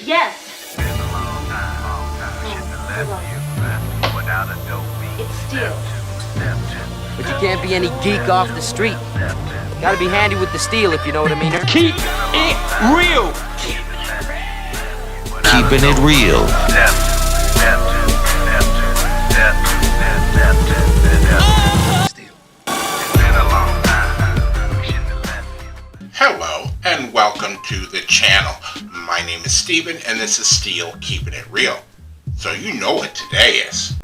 Yes. It's steel. But you can't be any geek off the street. Gotta be handy with the steel, if you know what I mean. Keep it real. Keeping it real. Hello and welcome to the channel. My name is Steven and this is Steel Keeping It Real. So you know what today is.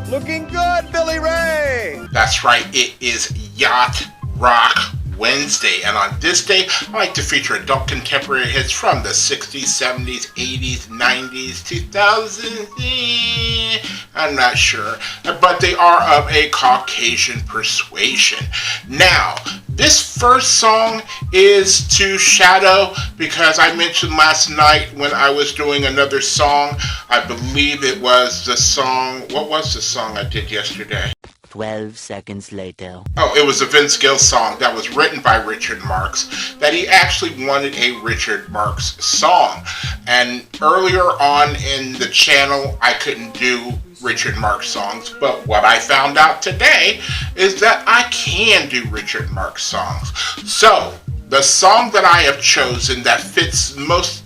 Looking good, Billy Ray! That's right, it is Yacht Rock Wednesday, and on this day I like to feature adult contemporary hits from the 60s, 70s, 80s, 90s, 2000s, I'm not sure, but they are of a Caucasian persuasion. Now, this first song is to Shadow because I mentioned last night when I was doing another song, I believe it was the song, what was the song I did yesterday? 12 seconds later. Oh, it was a Vince Gill song that was written by Richard Marx, that he actually wanted a Richard Marx song. And earlier on in the channel, I couldn't do Richard Marx songs, but what I found out today is that I can do Richard Marx songs. So, the song that I have chosen that fits most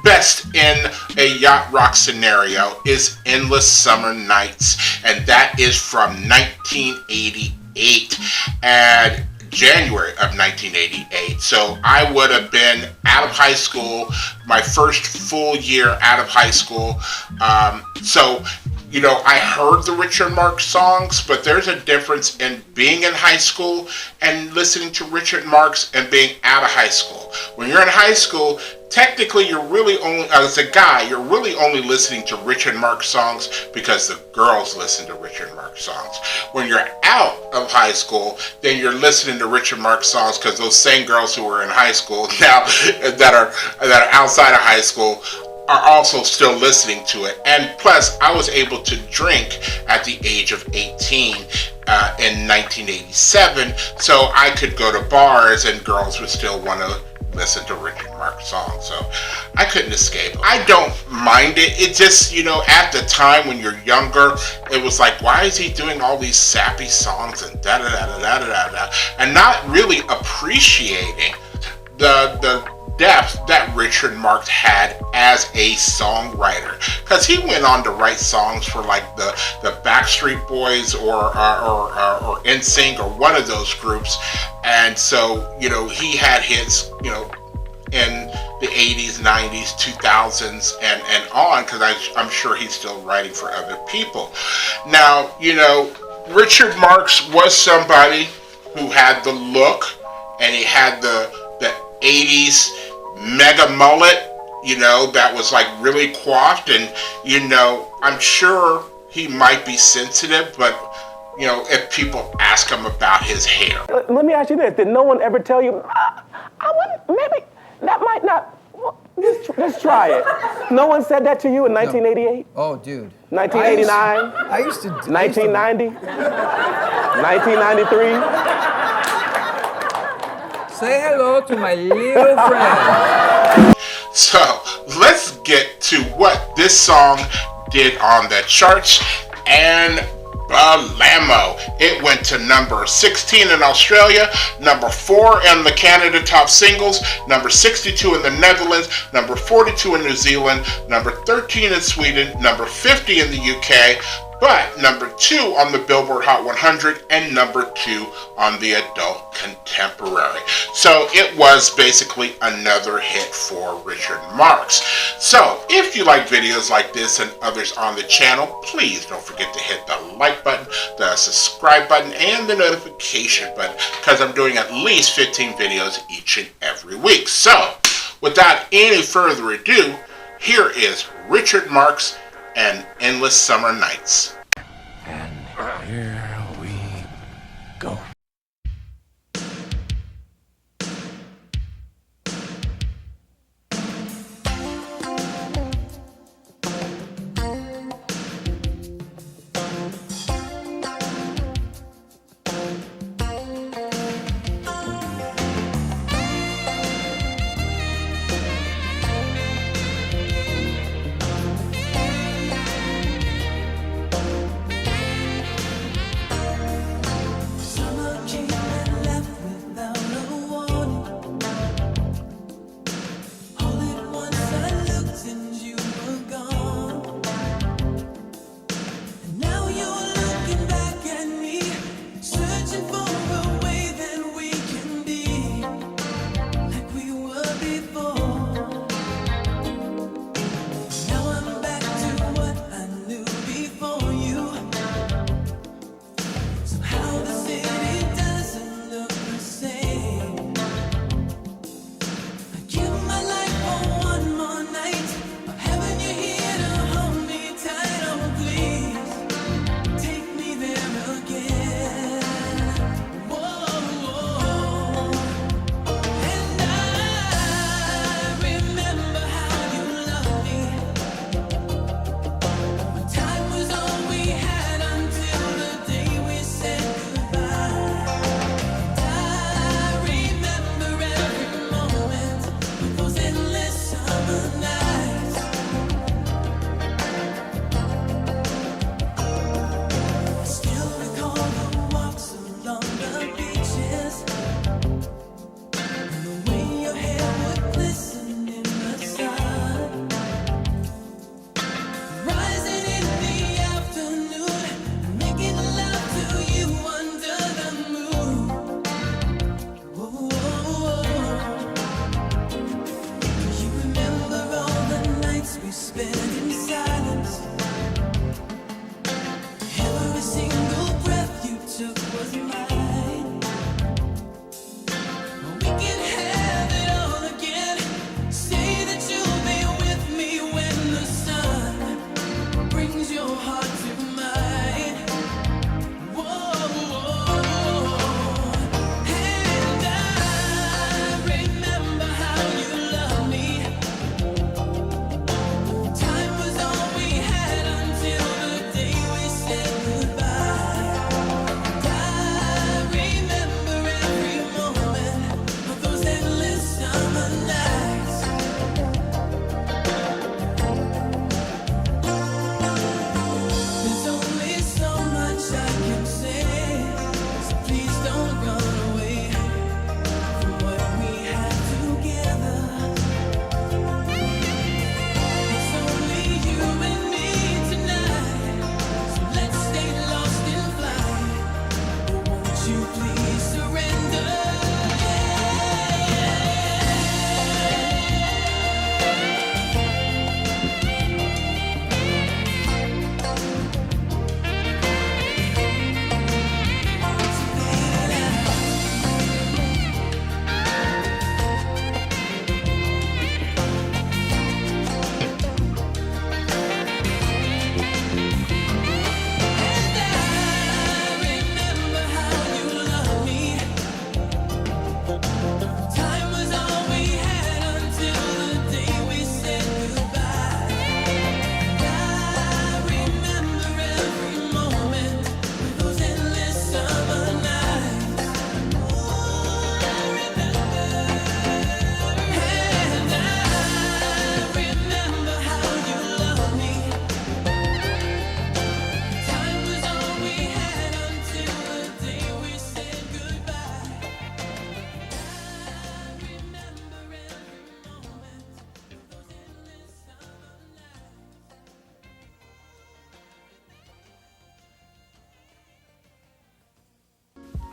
best in a yacht rock scenario is Endless Summer Nights, and that is from 1988 and January of 1988. So I would have been out of high school, my first full year out of high school. So you know, I heard the Richard Marx songs, but there's a difference in being in high school and listening to Richard Marx and being out of high school. When you're in high school, technically you're really only, as a guy, you're really only listening to Richard Marx songs because the girls listen to Richard Marx songs. When you're out of high school, then you're listening to Richard Marx songs because those same girls who were in high school now that are outside of high school are also still listening to it. And plus, I was able to drink at the age of 18 in 1987, so I could go to bars and girls would still want to listen to Richard Marx songs, so I couldn't escape it. I don't mind it. It just, you know, at the time when you're younger, it was like, why is he doing all these sappy songs and da-da-da-da-da-da-da, and not really appreciating the depth that Richard Marx had as a songwriter, because he went on to write songs for like the Backstreet Boys or NSYNC or one of those groups, and so, you know, he had hits, you know, in the 80s, 90s, 2000s, and on, because I'm sure he's still writing for other people. Now, you know, Richard Marx was somebody who had the look, and he had the 80s mega mullet, you know, that was like really coiffed, and, you know, I'm sure he might be sensitive, but, you know, if people ask him about his hair. Let me ask you this, did no one ever tell you, I wouldn't, maybe, that might not, well, let's try it. No one said that to you in 1988? No. Oh, dude. 1989? I used to 1990? 1993? Say hello to my little friend. So, let's get to what this song did on the charts, and Blammo. It went to number 16 in Australia, number 4 in the Canada Top Singles, number 62 in the Netherlands, number 42 in New Zealand, number 13 in Sweden, number 50 in the UK, but number 2 on the Billboard Hot 100 and number 2 on the Adult Contemporary. So it was basically another hit for Richard Marx. So if you like videos like this and others on the channel, please don't forget to hit the like button, the subscribe button, and the notification button, because I'm doing at least 15 videos each and every week. So without any further ado, here is Richard Marx and Endless Summer Nights. And here we go.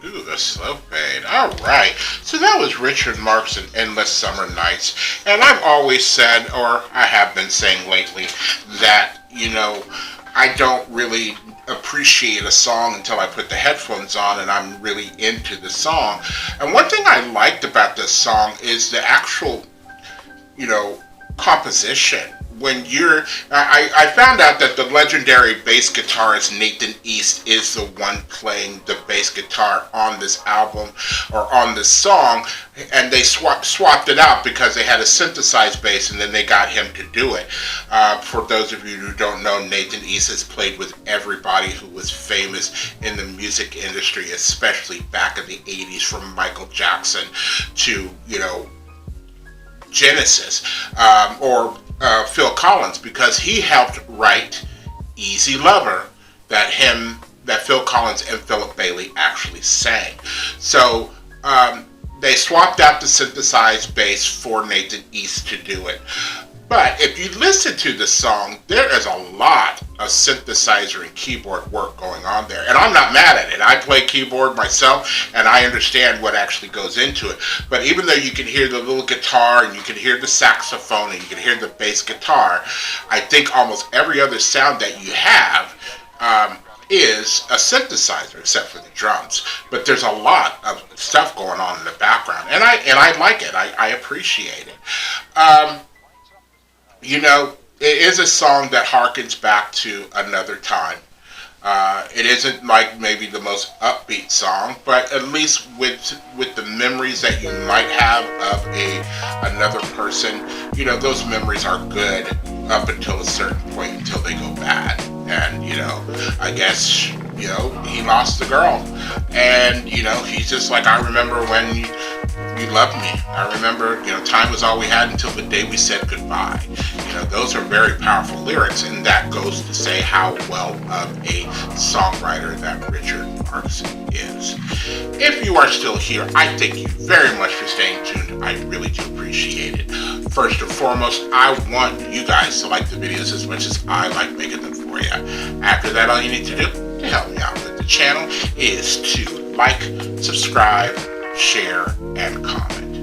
Ooh, the slow fade. All right. So that was Richard Marx and Endless Summer Nights. And I've always said, or I have been saying lately, that, I don't really appreciate a song until I put the headphones on and I'm really into the song. And one thing I liked about this song is the actual, composition. I found out that the legendary bass guitarist Nathan East is the one playing the bass guitar on this album or on this song, and they swapped it out because they had a synthesized bass and then they got him to do it. For those of you who don't know, Nathan East has played with everybody who was famous in the music industry, especially back in the 80s, from Michael Jackson to, Genesis, or Phil Collins, because he helped write Easy Lover that Phil Collins and Philip Bailey actually sang. So they swapped out the synthesized bass for Nathan East to do it. But if you listen to the song, there is a lot of synthesizer and keyboard work going on there. And I'm not mad at it. I play keyboard myself, and I understand what actually goes into it. But even though you can hear the little guitar, and you can hear the saxophone, and you can hear the bass guitar, I think almost every other sound that you have is a synthesizer, except for the drums. But there's a lot of stuff going on in the background. And I like it. I appreciate it. It is a song that harkens back to another time. It isn't like maybe the most upbeat song, but at least with the memories that you might have of another person, those memories are good up until a certain point, until they go bad. And, I guess, he lost the girl. And, he's just like, I remember when you loved me. I remember, time was all we had until the day we said goodbye. Those are very powerful lyrics, and that goes to say how well of a songwriter that Richard Marx is. If you are still here, I thank you very much for staying tuned. I really do appreciate it. First and foremost, I want you guys to like the videos as much as I like making them for you. After that, all you need to do to help me out with the channel is to like, subscribe, share, and comment.